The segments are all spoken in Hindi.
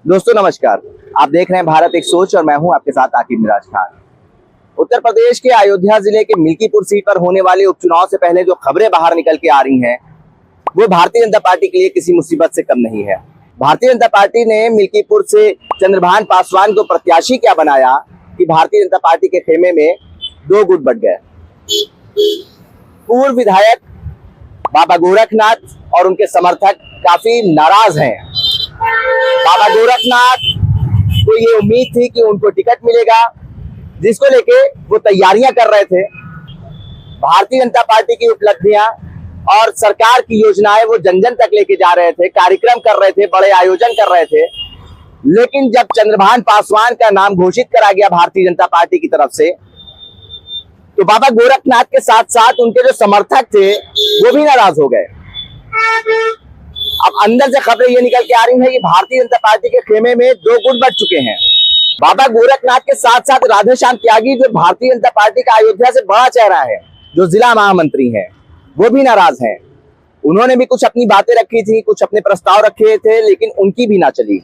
दोस्तों नमस्कार। आप देख रहे हैं भारत एक सोच और मैं हूं आपके साथ आकिब मिराज खान। उत्तर प्रदेश के अयोध्या जिले के मिल्कीपुर सीट पर होने वाले उपचुनाव से पहले जो खबरें बाहर निकल के आ रही हैं वो भारतीय जनता पार्टी के लिए किसी मुसीबत से कम नहीं है। भारतीय जनता पार्टी ने मिल्कीपुर से चंद्रभान पासवान को प्रत्याशी क्या बनाया कि भारतीय जनता पार्टी के खेमे में दो गुट बढ़ गए। पूर्व विधायक बाबा गोरखनाथ और उनके समर्थक काफी नाराज हैं। बाबा गोरखनाथ को ये उम्मीद थी कि उनको टिकट मिलेगा, जिसको लेके वो तैयारियां कर रहे थे। भारतीय जनता पार्टी की उपलब्धियां और सरकार की योजनाएं वो जन जन तक लेके जा रहे थे, कार्यक्रम कर रहे थे, बड़े आयोजन कर रहे थे। लेकिन जब चंद्रभान पासवान का नाम घोषित करा गया भारतीय जनता पार्टी की तरफ से, तो बाबा गोरखनाथ के साथ साथ उनके जो समर्थक थे वो भी नाराज हो गए। अब अंदर से खबरें ये निकल के आ रही है कि भारतीय जनता पार्टी के खेमे में दो गुट बढ़ चुके हैं। बाबा गोरखनाथ के साथ साथ राधेश्याम त्यागी, जो भारतीय जनता पार्टी का अयोध्या से बड़ा चेहरा है, जो जिला महामंत्री हैं, वो भी नाराज हैं। उन्होंने भी कुछ अपनी बातें रखी थी, कुछ अपने प्रस्ताव रखे थे, लेकिन उनकी भी ना चली।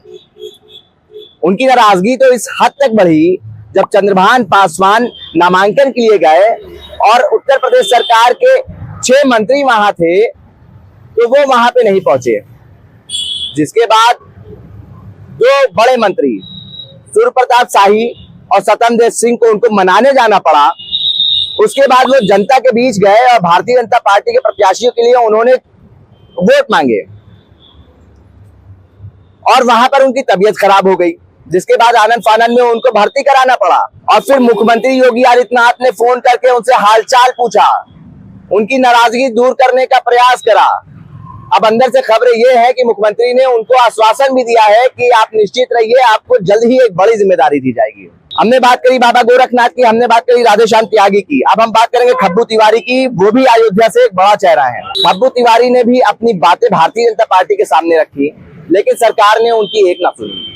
उनकी नाराजगी तो इस हद तक बढ़ी जब चंद्रभान पासवान नामांकन के लिए गए और उत्तर प्रदेश सरकार के 6 मंत्री वहां थे तो वो वहां पे नहीं पहुंचे। जिसके बाद 2 बड़े मंत्री सूर्य प्रताप शाही और सत्येंद्र सिंह को उनको मनाने जाना पड़ा। उसके बाद वो जनता के बीच गए और भारतीय जनता पार्टी के प्रत्याशियों के लिए उन्होंने वोट मांगे और वहां पर उनकी तबीयत खराब हो गई। जिसके बाद आनंद फानंद में उनको भर्ती कराना पड़ा और फिर मुख्यमंत्री योगी आदित्यनाथ ने फोन करके उनसे हालचाल पूछा, उनकी नाराजगी दूर करने का प्रयास करा। अब अंदर से खबरें ये है कि मुख्यमंत्री ने उनको आश्वासन भी दिया है कि आप निश्चित रहिए, आपको जल्द ही एक बड़ी जिम्मेदारी दी जाएगी। हमने बात करी बाबा गोरखनाथ की, हमने बात करी राधेश्याम त्यागी की। अब हम बात करेंगे खब्बू तिवारी की। वो भी अयोध्या से एक बड़ा चेहरा है। खब्बू तिवारी ने भी अपनी बातें भारतीय जनता पार्टी के सामने रखी, लेकिन सरकार ने उनकी एक ना सुनी।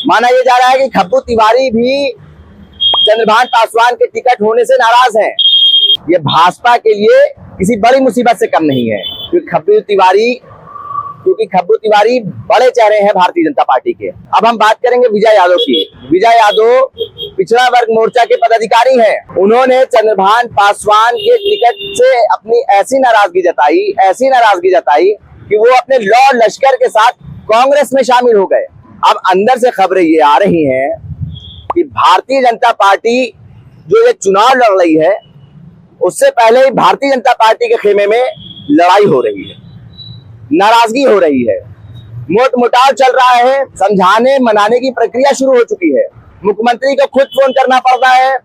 माना यह जा रहा है कि खब्बू तिवारी भी चंद्रभान पासवान के टिकट होने से नाराज हैं। ये भाजपा के लिए किसी बड़ी मुसीबत से कम नहीं है, क्योंकि खब्बू तिवारी बड़े चेहरे हैं भारतीय जनता पार्टी के। अब हम बात करेंगे विजय यादव की। विजय यादव पिछड़ा वर्ग मोर्चा के पदाधिकारी हैं। उन्होंने चंद्रभान पासवान के टिकट से अपनी ऐसी नाराजगी जताई कि वो अपने लौ लश्कर के साथ कांग्रेस में शामिल हो गए। अब अंदर से खबरें ये आ रही हैं कि भारतीय जनता पार्टी जो ये चुनाव लड़ रही है, उससे पहले ही भारतीय जनता पार्टी के खेमे में लड़ाई हो रही है, नाराजगी हो रही है, मोट मुटाव चल रहा है। समझाने मनाने की प्रक्रिया शुरू हो चुकी है। मुख्यमंत्री को खुद फोन करना पड़ रहा है,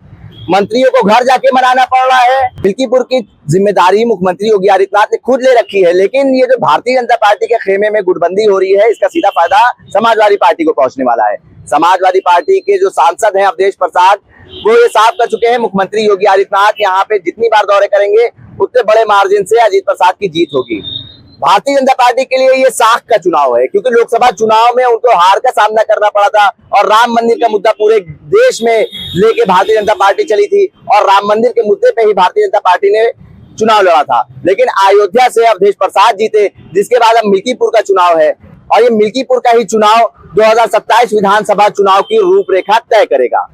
मंत्रियों को घर जाके मनाना पड़ रहा है। मिल्कीपुर की जिम्मेदारी मुख्यमंत्री योगी आदित्यनाथ ने खुद ले रखी है, लेकिन ये जो भारतीय जनता पार्टी के खेमे में गुटबंदी हो रही है, इसका सीधा फायदा समाजवादी पार्टी को पहुंचने वाला है। समाजवादी पार्टी के जो सांसद हैं अवधेश प्रसाद, वो ये साफ कर चुके हैं मुख्यमंत्री योगी आदित्यनाथ यहाँ पे जितनी बार दौरे करेंगे उतने बड़े मार्जिन से अजीत प्रसाद की जीत होगी। भारतीय जनता पार्टी के लिए ये साख का चुनाव है, क्योंकि लोकसभा चुनाव में उनको हार का सामना करना पड़ा था और राम मंदिर का मुद्दा पूरे देश में लेके भारतीय जनता पार्टी चली थी और राम मंदिर के मुद्दे पे ही भारतीय जनता पार्टी ने चुनाव लड़ा था। लेकिन अयोध्या से अवधेश प्रसाद जीते, जिसके बाद अब मिल्कीपुर का चुनाव है और ये मिल्कीपुर का ही चुनाव 2027 विधानसभा चुनाव की रूपरेखा तय करेगा।